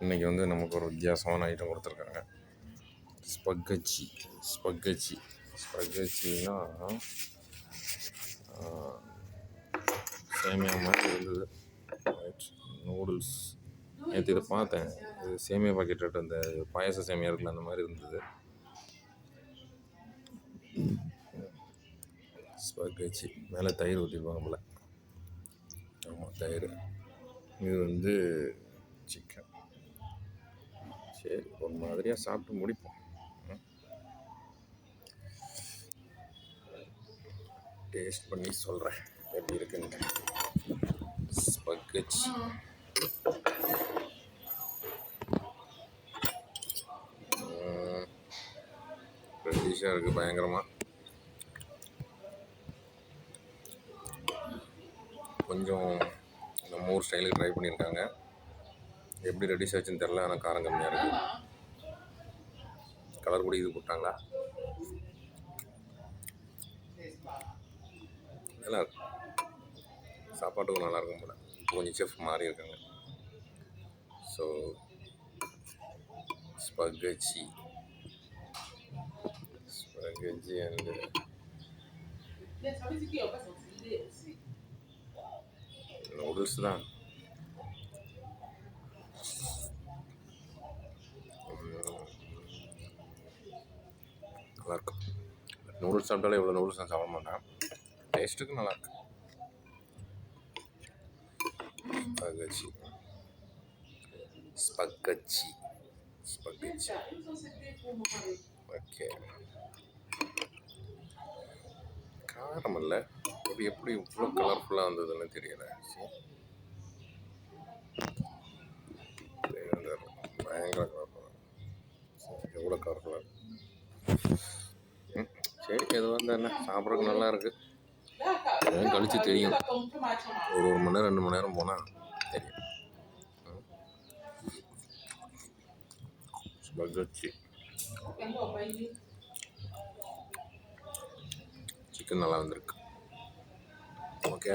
இன்றைக்கி வந்து நமக்கு ஒரு வித்தியாசமான ஐட்டம் கொடுத்துருக்காங்க. ஸ்பக்கச்சின்னா சேமியா மாதிரி இருந்தது. நூடுல்ஸ் நேற்று இதை பார்த்தேன். இது சேமியா பாக்கெட் அந்த பாயச சேமியா இருக்குல்ல, அந்த மாதிரி இருந்தது. ஸ்பக்கச்சி மேலே தயிர் ஊற்றிருப்பாங்க போல. ஆமாம், தயிர். இது வந்து சிக்கன். சரி, ஒரு மாதிரியாக சாப்பிட்டு முடிப்போம். டேஸ்ட் பண்ணி சொல்கிறேன் எப்படி இருக்குன்ட்டு. ஸ்பக்கச்சி ரெடிஷாக இருக்குது பயங்கரமாக. கொஞ்சம் நம்ம ஊர் ஸ்டைலுக்கு ட்ரை பண்ணியிருக்காங்க. எப்படி ரெடிஷ் ஆச்சுன்னு தெரில, ஆனால் காரம் கம்மியாக இருக்குது. கலர் கூட இது போட்டாங்களா? நல்லா இருக்கும். சாப்பாட்டுக்கும் நல்லாயிருக்கும் போல. கொஞ்சம் செஃப் மாறி இருக்காங்க. ஸோ ஸ்பக்கச்சி அண்டு நூடுல்ஸ் தான். நல்லாயிருக்கும். நூடுல்ஸ் சாப்பிட்டாலே இவ்வளோ நூடுல்ஸ் நான் சாப்பிட மாட்டேன். டேஸ்ட்டுக்கு நல்லாயிருக்கு. ஸ்பக்கச்சி ஓகே. காரம் இல்லை, இது எப்படி இவ்வளோ கலர்ஃபுல்லாக வந்ததுன்னு தெரியல. பயங்கர கலர்ஃபுல்லாக, எவ்வளோ கலர்ஃபுல்லாக இருக்கு. சரி, எது வந்தால் என்ன, சாப்பிட்றதுக்கு நல்லா இருக்குது. எதுவும் கழிச்சு தெரியும். ஒரு மணி நேரம் 2 மணி நேரம் போனால் தெரியும். ஸ்பக்கச்சி சிக்கன் நல்லா வந்திருக்கு. ஓகே.